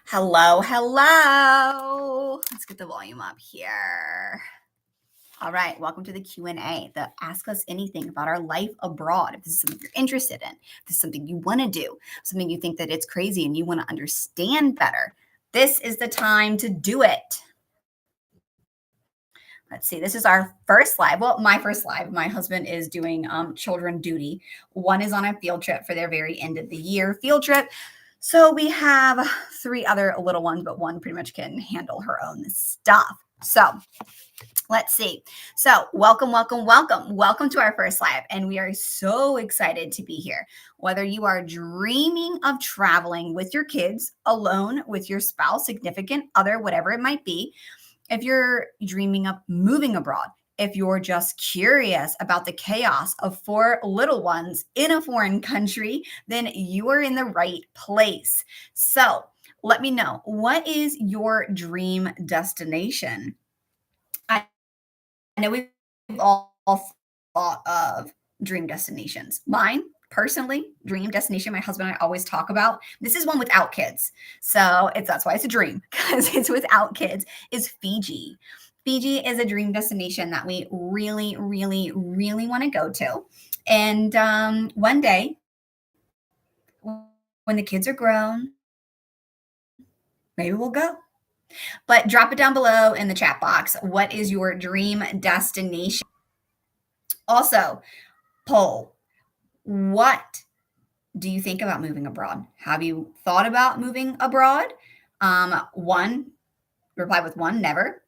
Hello, hello. Let's get the volume up here. All right, welcome to the Q&A, the Ask Us Anything about our life abroad. If this is something you're interested in, if this is something you want to do, something you think that it's crazy and you want to understand better, this is the time to do it. Let's see, this is our first live. Well, my first live. My husband is doing children duty. One is on a field trip for their very end of the year field trip. So we have three other little ones, but one pretty much can handle her own stuff. So let's see. So welcome, welcome, welcome. Welcome to our first live. And we are so excited to be here. Whether you are dreaming of traveling with your kids, alone, with your spouse, significant other, whatever it might be, if you're dreaming of moving abroad, if you're just curious about the chaos of four little ones in a foreign country, then you are in the right place. So let me know, what is your dream destination? I know we've all thought of dream destinations. Mine, personally, dream destination, my husband and I always talk about, this is one without kids. So that's why it's a dream, because it's without kids, is Fiji. Fiji is a dream destination that we really, really, really want to go to. And one day, when the kids are grown, maybe we'll go. But drop it down below in the chat box. What is your dream destination? Also, poll. What do you think about moving abroad? Have you thought about moving abroad? One, reply with one, never.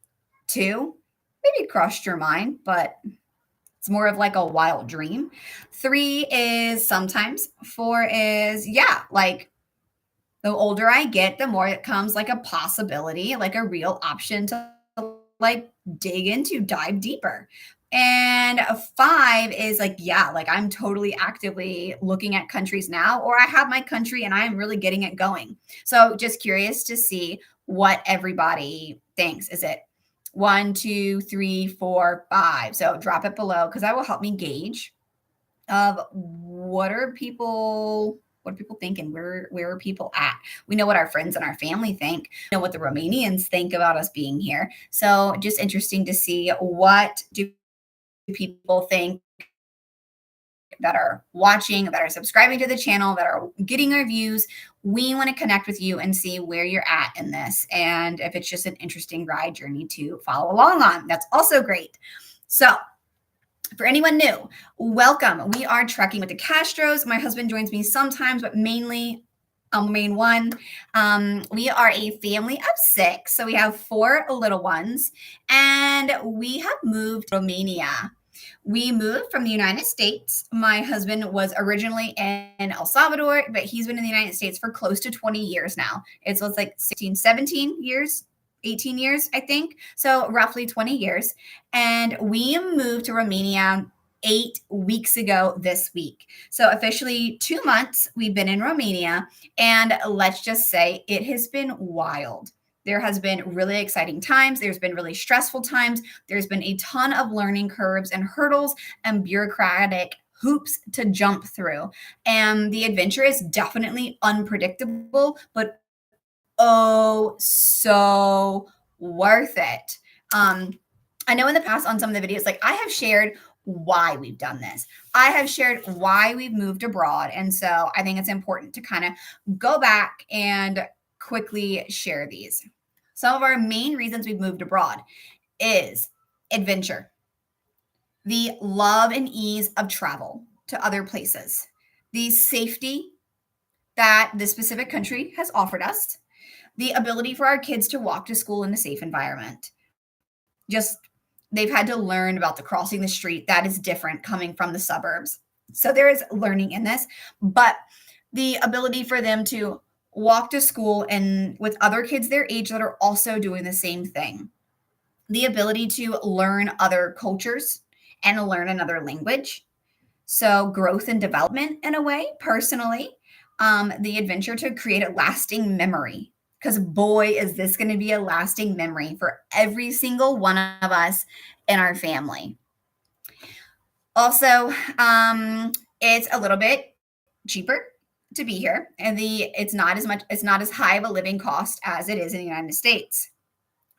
Two, maybe it crossed your mind, but it's more of like a wild dream. Three is sometimes. Four is, yeah, like the older I get, the more it comes like a possibility, like a real option to like dig into, dive deeper. And five is like, yeah, like I'm totally actively looking at countries now, or I have my country and I'm really getting it going. So just curious to see what everybody thinks. Is it 1, 2, 3, 4, 5? So drop it below because that will help me gauge of what are people thinking? Where are people at? We know what our friends and our family think. We know what the Romanians think about us being here. So just interesting to see, what do people think that are watching, that are subscribing to the channel, that are getting our views. We want to connect with you and see where you're at in this. And if it's just an interesting ride journey to follow along on, that's also great. So for anyone new, welcome. We are trekking with the Castros. My husband joins me sometimes, but mainly I'm the main one. We are a family of 6. So we have 4 little ones, and we have moved to Romania. We moved from the United States. My husband was originally in El Salvador, but he's been in the United States for close to 20 years now. It's like 16, 17 years, 18 years, I think. So roughly 20 years. And we moved to Romania 8 weeks ago this week. So officially 2 months we've been in Romania. And let's just say it has been wild. There has been really exciting times. There's been really stressful times. There's been a ton of learning curves and hurdles and bureaucratic hoops to jump through. And the adventure is definitely unpredictable, but oh, so worth it. I know in the past on some of the videos, like I have shared why we've done this. I have shared why we've moved abroad. And so I think it's important to kind of go back and quickly share these. Some of our main reasons we've moved abroad is adventure, the love and ease of travel to other places, the safety that this specific country has offered us, the ability for our kids to walk to school in a safe environment. Just they've had to learn about the crossing the street. That is different coming from the suburbs. So there is learning in this, but the ability for them to walk to school and with other kids their age that are also doing the same thing. The ability to learn other cultures and learn another language. So growth and development in a way, personally. The adventure to create a lasting memory. Because boy, is this going to be a lasting memory for every single one of us in our family. Also, it's a little bit cheaper. to be here, and it's not as high of a living cost as it is in the United States.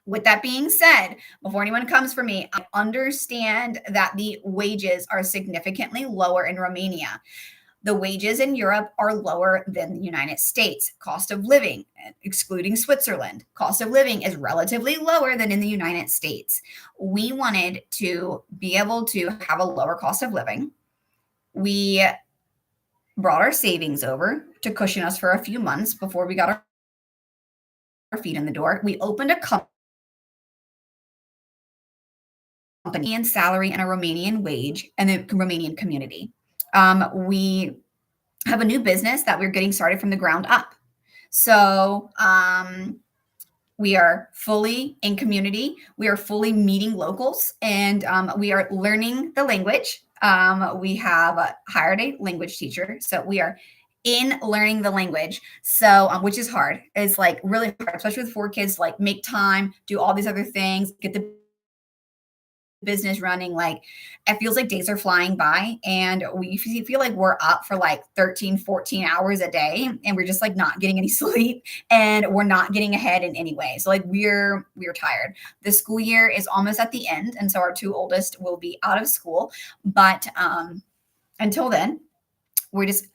With that being said, before anyone comes for me, I understand that the wages are significantly lower in Romania. The wages in Europe are lower than the United States. Cost of living, excluding Switzerland, cost of living is relatively lower than in the United States. We wanted to be able to have a lower cost of living. We brought our savings over to cushion us for a few months before we got our feet in the door. We opened a company and salary and a Romanian wage and a Romanian community. We have a new business that we're getting started from the ground up. So we are fully in community. We are fully meeting locals, and we are learning the language. We have hired a language teacher, so we are in learning the language. So, which is hard. It's like really hard, especially with 4 kids. Like make time, do all these other things, get the business running. Like it feels like days are flying by, and we feel like we're up for like 13 14 hours a day, and we're just like not getting any sleep, and we're not getting ahead in any way. So like we're tired. The school year is almost at the end, and so our 2 oldest will be out of school, but until then we're just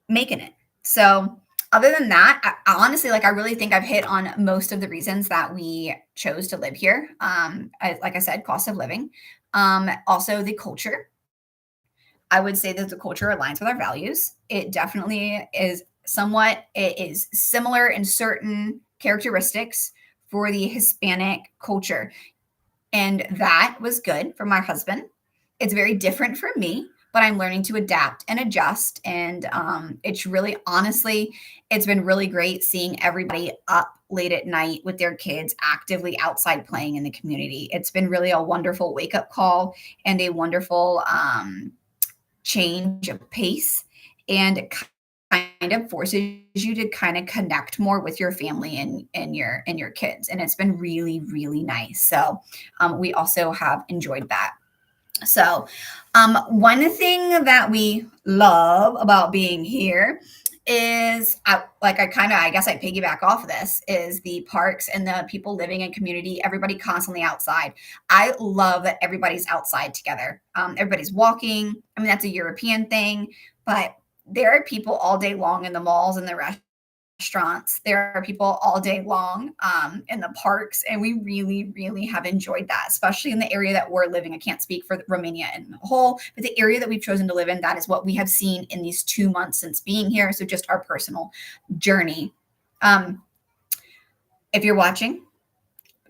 making it. So other than that, I honestly, like, I really think I've hit on most of the reasons that we chose to live here. Like I said, cost of living, also the culture. I would say that the culture aligns with our values. It definitely is somewhat, it is similar in certain characteristics for the Hispanic culture. And that was good for my husband. It's very different for me, but I'm learning to adapt and adjust. And it's really, honestly, it's been really great seeing everybody up late at night with their kids actively outside playing in the community. It's been really a wonderful wake up call and a wonderful change of pace, and kind of forces you to kind of connect more with your family and your kids, and it's been really really nice. So we also have enjoyed that. So one thing that we love about being here is I guess I piggyback off of this is the parks and the people living in community, everybody constantly outside. I love that everybody's outside together. Everybody's walking. I mean, that's a European thing, but there are people all day long in the malls and the restaurants. There are people all day long in the parks, and we really, really have enjoyed that, especially in the area that we're living. I can't speak for Romania in the whole, but the area that we've chosen to live in, that is what we have seen in these 2 months since being here. So just our personal journey. If you're watching,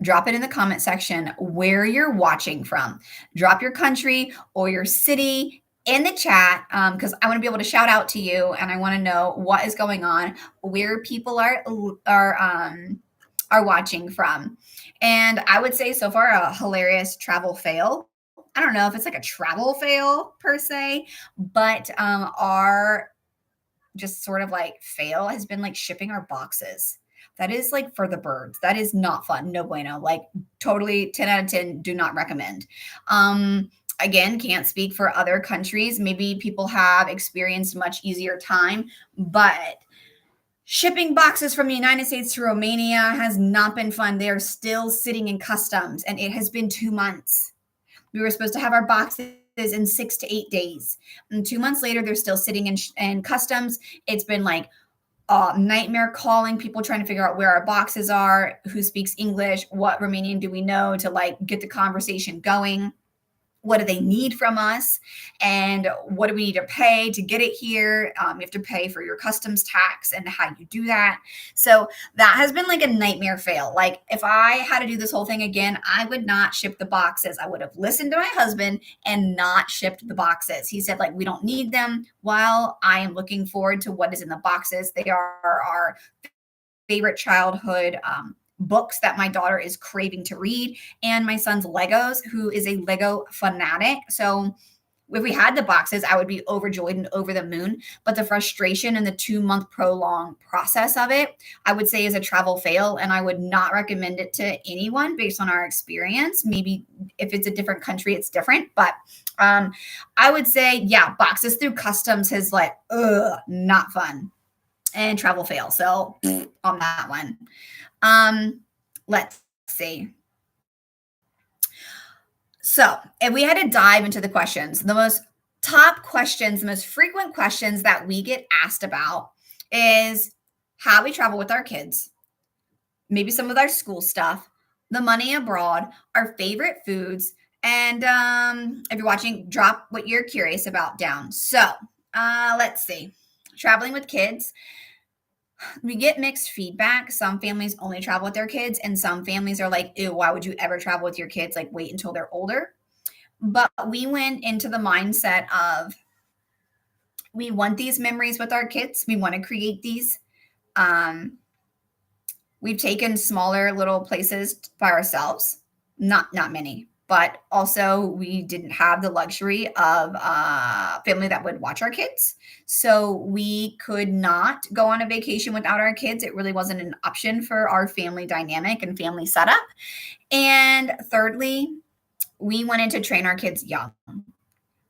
drop it in the comment section where you're watching from. Drop your country or your city in the chat, because I want to be able to shout out to you, and I want to know what is going on, where people are watching from. And I would say so far a hilarious travel fail. I don't know if it's like a travel fail per se, but our just sort of like fail has been like shipping our boxes. That is like for the birds. That is not fun. No bueno. Like totally 10 out of 10, do not recommend. Again, can't speak for other countries. Maybe people have experienced much easier time, but shipping boxes from the United States to Romania has not been fun. They are still sitting in customs, and it has been 2 months. We were supposed to have our boxes in 6 to 8 days. And 2 months later, they're still sitting in customs. It's been like nightmare calling people, trying to figure out where our boxes are, who speaks English, what Romanian do we know to like get the conversation going. What do they need from us, and what do we need to pay to get it here? You have to pay for your customs tax and how you do that. So that has been like a nightmare fail. Like if I had to do this whole thing again, I would not ship the boxes. I would have listened to my husband and not shipped the boxes. He said like, we don't need them. While I am looking forward to what is in the boxes, they are our favorite childhood books that my daughter is craving to read, and my son's Legos, who is a Lego fanatic. So if we had the boxes, I would be overjoyed and over the moon. But the frustration and the 2 month prolonged process of it, I would say is a travel fail. And I would not recommend it to anyone based on our experience. Maybe if it's a different country, it's different. But I would say, yeah, boxes through customs is like, not fun and travel fail. So on that one. Let's see. So, if we had to dive into the questions, the most top questions, the most frequent questions that we get asked about is how we travel with our kids, maybe some of our school stuff, the money abroad, our favorite foods, and if you're watching, drop what you're curious about down. So, let's see. Traveling with kids, we get mixed feedback. Some families only travel with their kids, and some families are like, ew, why would you ever travel with your kids? Like, wait until they're older. But we went into the mindset of we want these memories with our kids. We want to create these. Um, we've taken smaller little places by ourselves, not many, but also we didn't have the luxury of a family that would watch our kids. So we could not go on a vacation without our kids. It really wasn't an option for our family dynamic and family setup. And thirdly, we wanted to train our kids young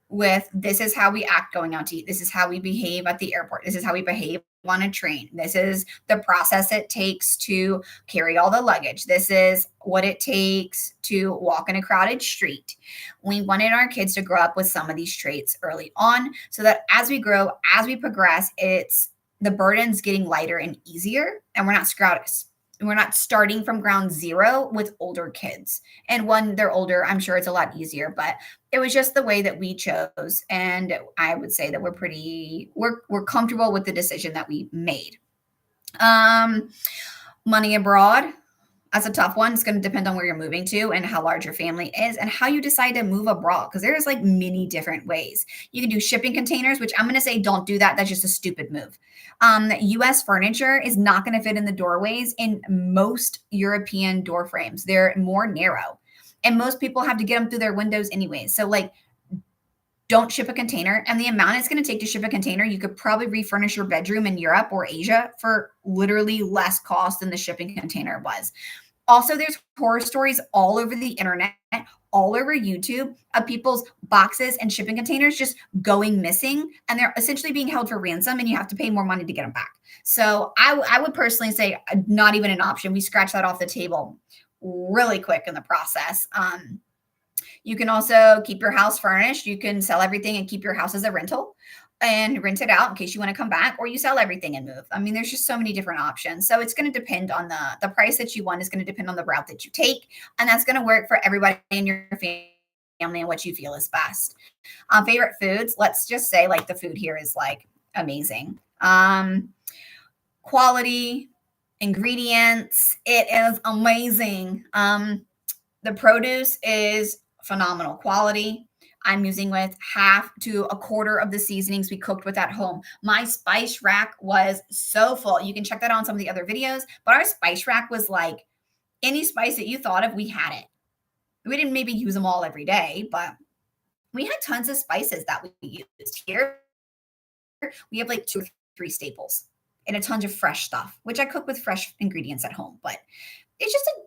with this is how we act going out to eat. This is how we behave at the airport. This is how we behave on a train. This is the process it takes to carry all the luggage. This is what it takes to walk in a crowded street. We wanted our kids to grow up with some of these traits early on so that as we grow, as we progress, it's the burden's getting lighter and easier, and we're not starting from ground zero with older kids. And when they're older, I'm sure it's a lot easier, but it was just the way that we chose. And I would say that we're comfortable with the decision that we made. Money abroad. That's a tough one. It's going to depend on where you're moving to and how large your family is and how you decide to move abroad. Because there's like many different ways. You can do shipping containers, which I'm going to say don't do that. That's just a stupid move. US furniture is not going to fit in the doorways in most European door frames. They're more narrow. And most people have to get them through their windows anyways. So like, don't ship a container. And the amount it's going to take to ship a container, you could probably refurnish your bedroom in Europe or Asia for literally less cost than the shipping container was. Also, there's horror stories all over the internet, all over YouTube of people's boxes and shipping containers just going missing. And they're essentially being held for ransom and you have to pay more money to get them back. So I would personally say not even an option. We scratch that off the table really quick in the process. You can also keep your house furnished. You can sell everything and keep your house as a rental and rent it out in case you want to come back, or you sell everything and move. I mean, there's just so many different options. So it's going to depend on the price that you want is going to depend on the route that you take. And that's going to work for everybody in your family and what you feel is best. Favorite foods. Let's just say like the food here is like amazing. Quality, ingredients. It is amazing. The produce is phenomenal quality. I'm using with half to a quarter of the seasonings we cooked with at home. My spice rack was so full. You can check that out on some of the other videos, but our spice rack was like any spice that you thought of, we had it. We didn't maybe use them all every day, but we had tons of spices that we used here. We have like 2 or 3 staples and a ton of fresh stuff, which I cook with fresh ingredients at home, but it's just a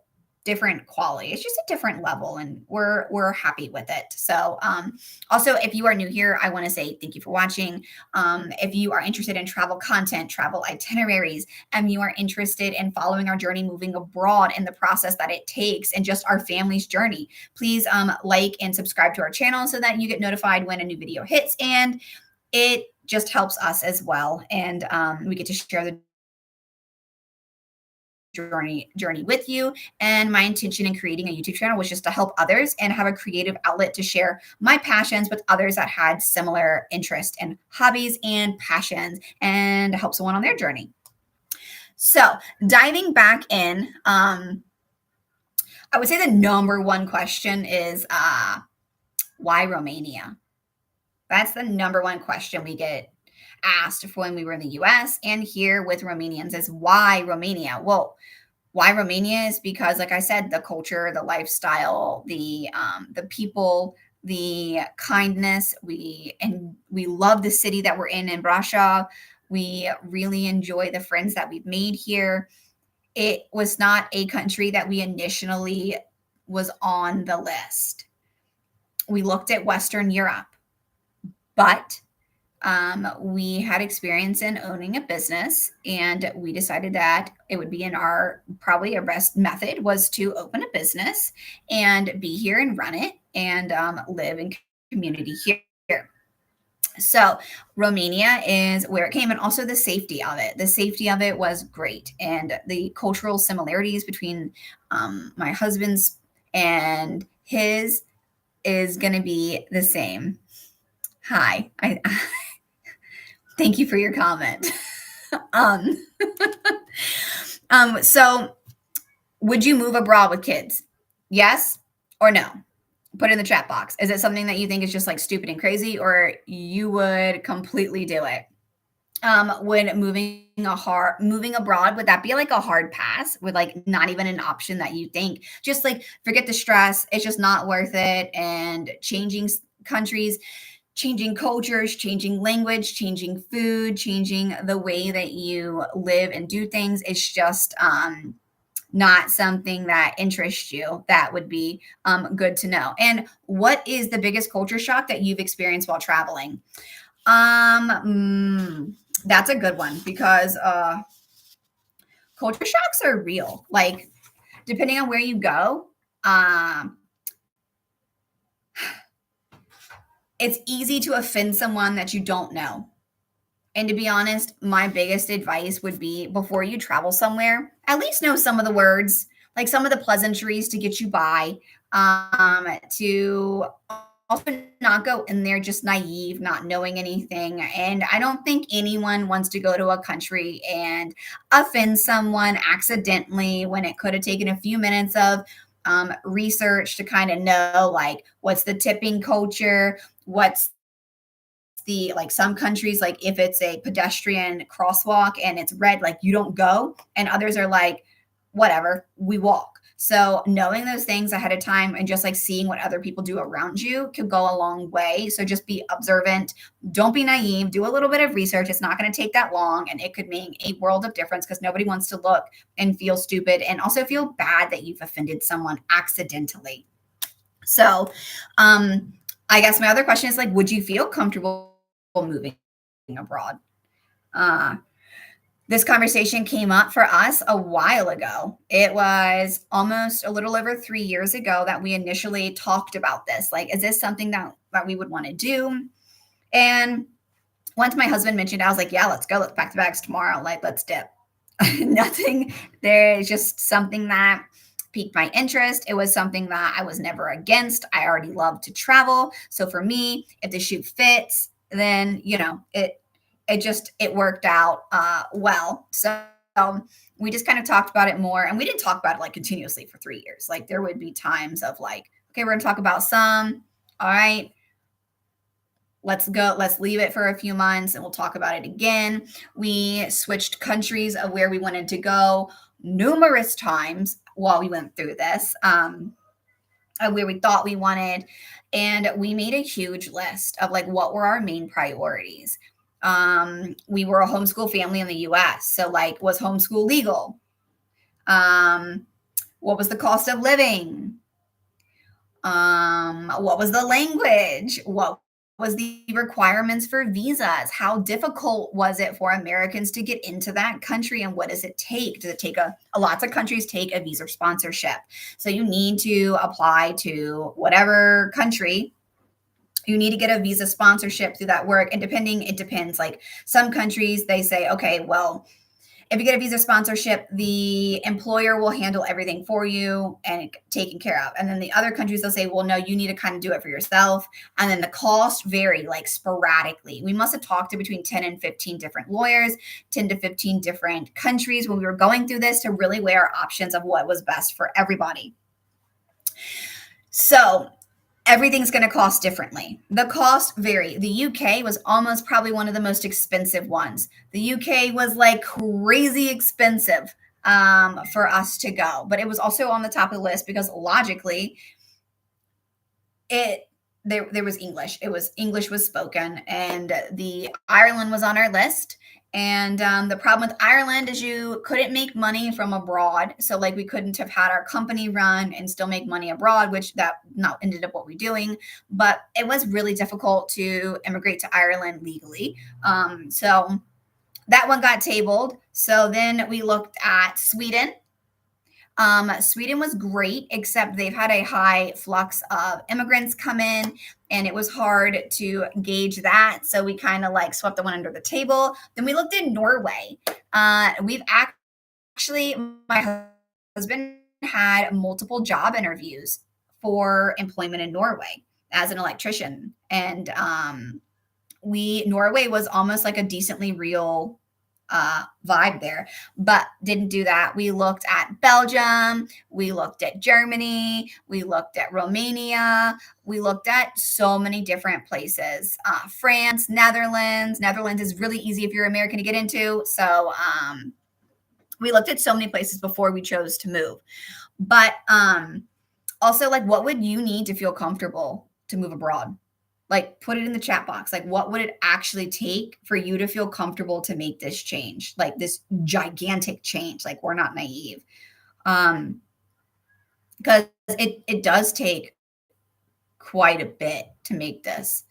different quality. It's just a different level and we're happy with it. So also if you are new here, I want to say thank you for watching. If you are interested in travel content, travel itineraries, and you are interested in following our journey moving abroad and the process that it takes and just our family's journey, please like and subscribe to our channel so that you get notified when a new video hits, and it just helps us as well. And we get to share the journey with you. And my intention in creating a YouTube channel was just to help others and have a creative outlet to share my passions with others that had similar interests and hobbies and passions and help someone on their journey. So diving back in, I would say the number one question is why Romania? That's the number one question we get asked when we were in the US and here with Romanians is why Romania? Well, why Romania is because, like I said, the culture, the lifestyle, the people, the kindness. We love the city that we're in Brasov. We really enjoy the friends that we've made here. It was not a country that we initially was on the list. We looked at Western Europe, but we had experience in owning a business, and we decided that it would be in our probably our best method was to open a business and be here and run it and live in community here. So Romania is where it came, and also the safety of it. The safety of it was great, and the cultural similarities between my husband's and his is going to be the same. Hi, I thank you for your comment. um, so would you move abroad with kids? Yes or no? Put it in the chat box. Is it something that you think is just like stupid and crazy, or you would completely do it? When moving abroad, would that be like a hard pass with like not even an option that you think just like forget the stress, it's just not worth it, and changing countries, changing cultures, changing language, changing food, changing the way that you live and do things, it's just not something that interests you? That would be good to know. And what is the biggest culture shock that you've experienced while traveling? That's a good one because culture shocks are real. Like, depending on where you go, it's easy to offend someone that you don't know. And to be honest, my biggest advice would be before you travel somewhere, at least know some of the words, like some of the pleasantries to get you by, to also not go in there just naive, not knowing anything. And I don't think anyone wants to go to a country and offend someone accidentally when it could have taken a few minutes of research to kind of know like what's the tipping culture, what's the like some countries like if it's a pedestrian crosswalk and it's red like you don't go, and others are like whatever, we walk. So knowing those things ahead of time and just like seeing what other people do around you could go a long way. So just be observant, don't be naive, do a little bit of research. It's not going to take that long, and it could make a world of difference because nobody wants to look and feel stupid and also feel bad that you've offended someone accidentally. So I guess my other question is like, would you feel comfortable moving abroad? This conversation came up for us a while ago. It was almost a little over 3 years ago that we initially talked about this. Like, is this something that we would want to do? And once my husband mentioned, I was like, yeah, let's go. Let's pack the bags tomorrow. Like, let's dip. Nothing. There's just something that piqued my interest. It was something that I was never against. I already love to travel. So for me, if the shoe fits, then it worked out well. So we just kind of talked about it more, and we didn't talk about it like continuously for 3 years. Like there would be times of like, okay, we're gonna talk about some. All right, let's go. Let's leave it for a few months, and we'll talk about it again. We switched countries of where we wanted to go numerous times while we went through this. Where we thought we wanted, and we made a huge list of like what were our main priorities. We were a homeschool family in the US, so like was homeschool legal? What was the cost of living? What was the language? What was the requirements for visas? How difficult was it for Americans to get into that country, and what does it take? Does it take lots of countries take a visa sponsorship. So you need to apply to whatever country. You need to get a visa sponsorship through that work. And it depends. Like some countries, they say, okay, well, if you get a visa sponsorship, the employer will handle everything for you and taken care of. And then the other countries, they'll say, well, no, you need to kind of do it for yourself. And then the costs vary like sporadically. We must have talked to between 10 and 15 different lawyers, 10 to 15 different countries when we were going through this to really weigh our options of what was best for everybody. So everything's going to cost differently. The costs vary. The UK was almost probably one of the most expensive ones. The UK was like crazy expensive for us to go, but it was also on the top of the list because logically, there was English. It was English was spoken, and the Ireland was on our list. And the problem with Ireland is you couldn't make money from abroad. So like we couldn't have had our company run and still make money abroad, which that not ended up what we're doing. But it was really difficult to immigrate to Ireland legally. So that one got tabled. So then we looked at Sweden. Sweden was great, except they've had a high flux of immigrants come in, and it was hard to gauge that. So we kind of like swept the one under the table. Then we looked at Norway. We've actually, my husband had multiple job interviews for employment in Norway as an electrician, and Norway was almost like a decently real vibe there, but didn't do that. We looked at Belgium, we looked at Germany, we looked at Romania, we looked at so many different places. France, Netherlands. Netherlands is really easy if you're American to get into. So we looked at so many places before we chose to move. But also, like, what would you need to feel comfortable to move abroad? Like, put it in the chat box. Like, what would it actually take for you to feel comfortable to make this change? Like this gigantic change. Like, we're not naive. Because it does take quite a bit to make this.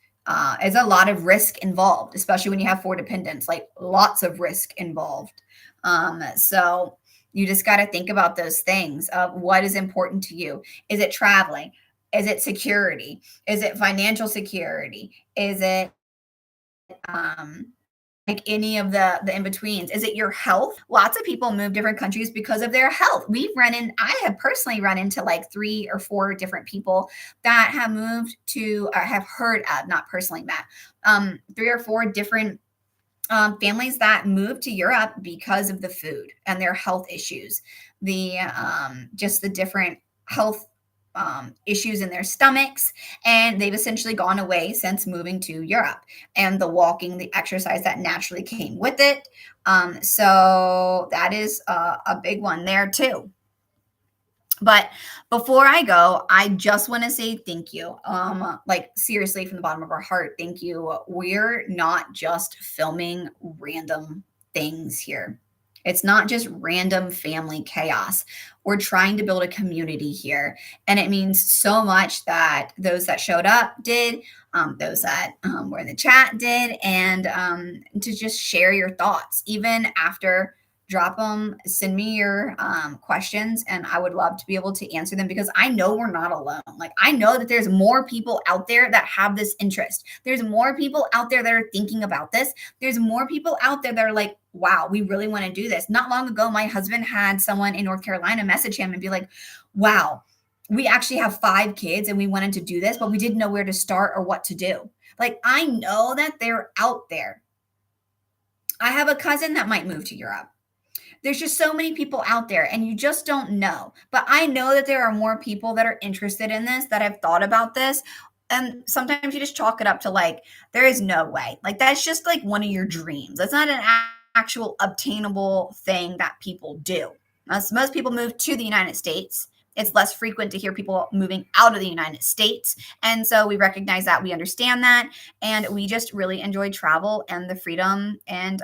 There's a lot of risk involved, especially when you have 4 dependents, like lots of risk involved. So you just got to think about those things of what is important to you. Is it traveling? Is it security? Is it financial security? Is it like any of the in-betweens? Is it your health? Lots of people move different countries because of their health. I have personally run into like 3 or 4 different people that have moved to, or have heard of, not personally met, 3 or 4 different families that moved to Europe because of the food and their health issues, the just the different health issues in their stomachs, and they've essentially gone away since moving to Europe. And the walking, the exercise that naturally came with it. So that is a big one there too. But before I go, I just want to say thank you. Like seriously, from the bottom of our heart, thank you. We're not just filming random things here. It's not just random family chaos. We're trying to build a community here. And it means so much that those that showed up did, those that were in the chat did, and to just share your thoughts, even after. Drop them, send me your questions, and I would love to be able to answer them, because I know we're not alone. Like, I know that there's more people out there that have this interest. There's more people out there that are thinking about this. There's more people out there that are like, wow, we really want to do this. Not long ago, my husband had someone in North Carolina message him and be like, wow, we actually have 5 kids and we wanted to do this, but we didn't know where to start or what to do. Like, I know that they're out there. I have a cousin that might move to Europe. There's just so many people out there, and you just don't know. But I know that there are more people that are interested in this, that have thought about this. And sometimes you just chalk it up to like, there is no way. Like, that's just like one of your dreams. That's not an actual obtainable thing that people do. Most people move to the United States. It's less frequent to hear people moving out of the United States. And so we recognize that, we understand that, and we just really enjoy travel and the freedom. And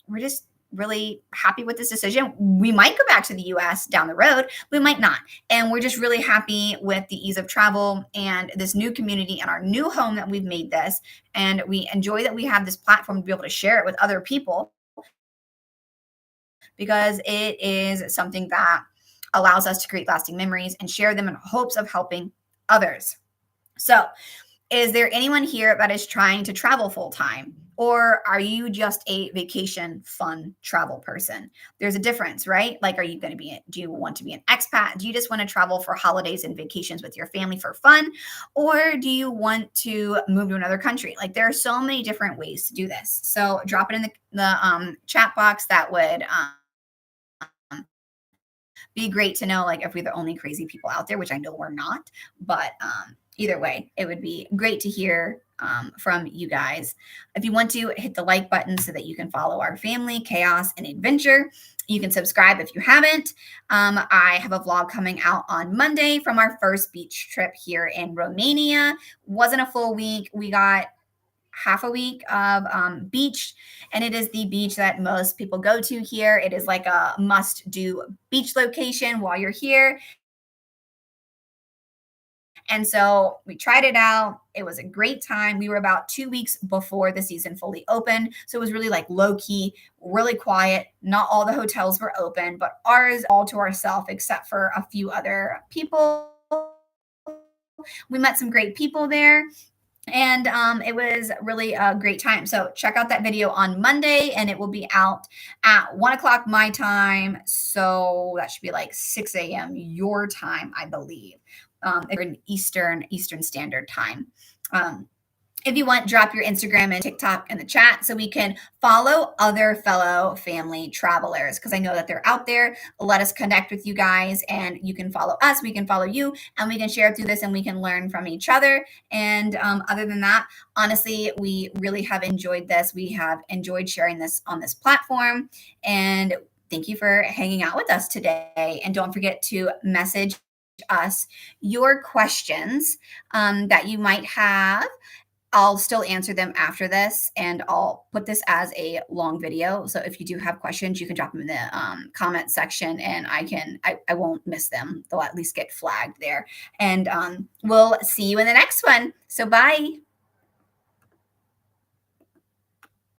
we're just really happy with this decision. We might go back to the US down the road. We might not. And we're just really happy with the ease of travel and this new community and our new home that we've made this. And we enjoy that we have this platform to be able to share it with other people, because it is something that allows us to create lasting memories and share them in hopes of helping others. So, is there anyone here that is trying to travel full time? Or are you just a vacation fun travel person? There's a difference, right? Like, are you going to do you want to be an expat? Do you just want to travel for holidays and vacations with your family for fun? Or do you want to move to another country? Like, there are so many different ways to do this. So drop it in the chat box. That would be great to know, like, if we're the only crazy people out there, which I know we're not, but either way, it would be great to hear from you guys. If you want to, hit the like button so that you can follow our family, chaos, and adventure. You can subscribe if you haven't. I have a vlog coming out on Monday from our first beach trip here in Romania. Wasn't a full week. We got half a week of beach, and it is the beach that most people go to here. It is like a must do beach location while you're here. And so we tried it out. It was a great time. We were about 2 weeks before the season fully opened. So it was really like low key, really quiet. Not all the hotels were open, but ours all to ourselves, except for a few other people. We met some great people there, and it was really a great time. So check out that video on Monday, and it will be out at 1 o'clock my time. So that should be like 6 a.m. your time, I believe. If you're in Eastern Standard Time. If you want, drop your Instagram and TikTok in the chat so we can follow other fellow family travelers, because I know that they're out there. Let us connect with you guys, and you can follow us, we can follow you, and we can share through this, and we can learn from each other. And other than that, honestly, we really have enjoyed this. We have enjoyed sharing this on this platform, and thank you for hanging out with us today. And don't forget to message us your questions that you might have. I'll still answer them after this, and I'll put this as a long video. So if you do have questions, you can drop them in the comment section, and I won't miss them. They'll at least get flagged there. And we'll see you in the next one. So bye.